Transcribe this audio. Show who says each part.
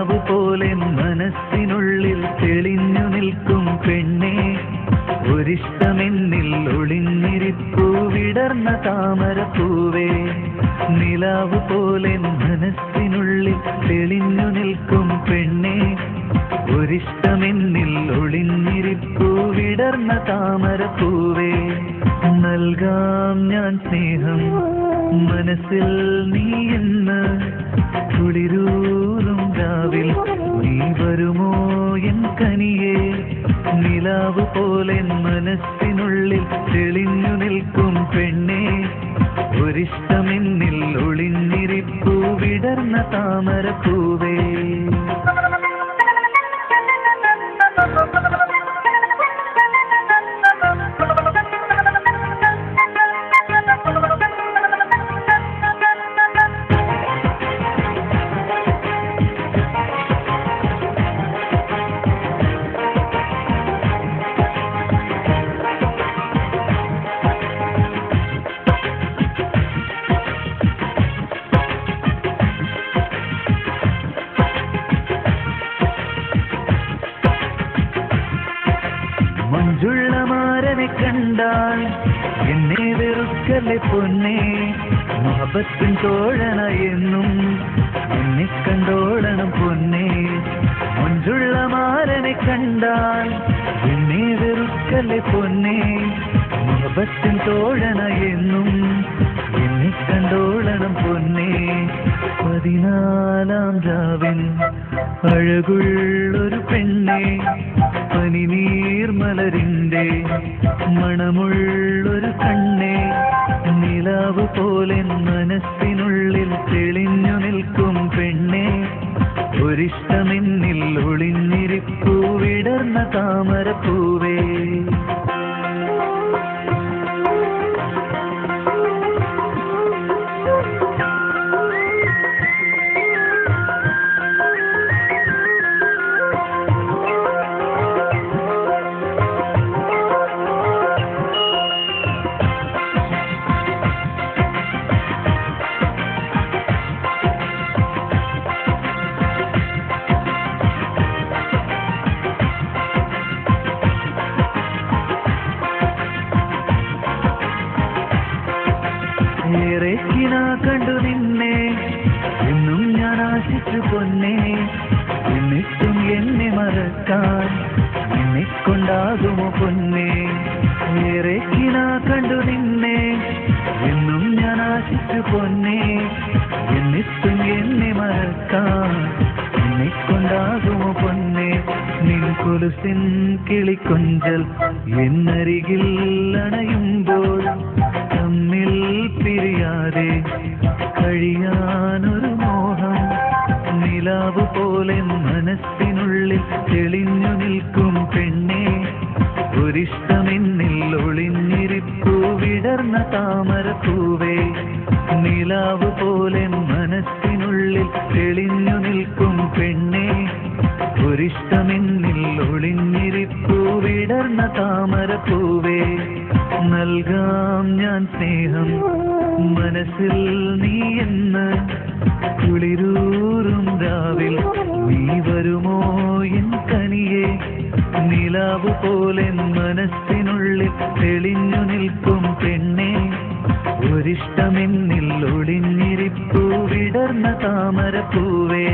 Speaker 1: നിലാവ് പോലെ മനസ്സിനുള്ളിൽ തെളിഞ്ഞു നിൽക്കും പെണ്ണേ, ഒരിഷ്ടമെന്നിൽ ഒളിഞ്ഞിരിപ്പൂ വിടർന്ന താമരപ്പൂവേ. നിലാവ് പോലെ മനസ്സിനുള്ളിൽ തെളിഞ്ഞു നിൽക്കും പെണ്ണേ, ഒരിഷ്ടമെന്നിൽ ഒളിഞ്ഞിരിപ്പൂ വിടർന്ന താമരപ്പൂവേ. നൽകാം ഞാൻ സ്നേഹം മനസ്സിൽ നീ എന്ന്, കുളിരൂറും രാവിൽ നീ വരുമോ എൻ കനിയേ. നിലാവ് പോലെ മനസ്സിനുള്ളിൽ തെളിഞ്ഞു നിൽക്കും പെണ്ണേ, ഒരിഷ്ടമെന്നിൽ ഒളിഞ്ഞിരിപ്പൂ വിടർന്ന താമരപ്പൂവേ. മഞ്ജുള്ള മാരനെ കണ്ടാൽ എന്നെ വെറുക്കല്ലേ പൊന്നേ, മുഹബത്തിൻ തോഴനായെന്നും എന്നെ കണ്ടോളണം പൊന്നേ. മഞ്ജുള്ള മാരനെ കണ്ടാൽ എന്നെ വെറുക്കല്ലേ പൊന്നേ, മുഹബത്തിൻ തോഴനായെന്നും എന്നെ കണ്ടോളണം പൊന്നേ. 14-ാം രാവിൻ അഴകുള്ളൊരു പെണ്ണേ, പനിനീർമലരിന്റെ മണമുള്ളൊരു കണ്ണേ. നിലാവ് പോലെ മനസ്സിനുള്ളിൽ തെളിഞ്ഞു നിൽക്കും പെണ്ണേ, ഒരിഷ്ടമെന്നിൽ ഒളിഞ്ഞിരിപ്പൂ വിടർന്ന താമരപ്പൂവേ. ഏറെ കിനാ കണ്ടു നിന്നെ എന്നും ഞാൻ ആശിച്ചു പൊന്നേ, എന്നിട്ടും എന്നെ മറക്കാൻ നിന്നെ കൊണ്ടാകുമോ പൊന്നേ. ഏറെ കിനാ കണ്ടു നിന്നെ എന്നും ഞാൻ ആശിച്ചു പൊന്നേ, എന്നിട്ടും എന്നെ മറക്കാൻ നിന്നെ കൊണ്ടാകുമോ പൊന്നേ. നിൻ കൊലുസിൻ കിളിക്കൊഞ്ചൽ എന്നരികിൽ അണയുമ്പോൾ തമ്മിൽ പിരിയാതെ കഴിയാനൊരു മോഹം. നിലാവ് പോലെ മനസ്സിനുള്ളിൽ തെളിഞ്ഞു നിൽക്കും പെണ്ണേ, ഒരിഷ്ടമെന്നിൽ ഒളിഞ്ഞിരിപ്പൂ വിടർന്ന താമരപ്പൂവേ. നിലാവ് പോലെ മനസ്സിനുള്ളിൽ തെളിഞ്ഞു നിൽക്കും പെണ്ണേ, ഒരിഷ്ടമെന്നിൽ ഒളിഞ്ഞിരിപ്പൂ വിടർന്ന താമരപ്പൂവേ. നൽകാം ഞാൻ സ്നേഹം മനസ്സിൽ നീ എന്ന്, കുളിരൂറും രാവിൽ നീ വരുമോ എൻ കനിയേ. നിലാവ് പോലെ മനസ്സിനുള്ളിൽ തെളിഞ്ഞു നിൽക്കും പെണ്ണേ, ഒരിഷ്ടമെന്നിൽ ഒളിഞ്ഞിരിപ്പൂ വിടർന്ന താമരപ്പൂവേ.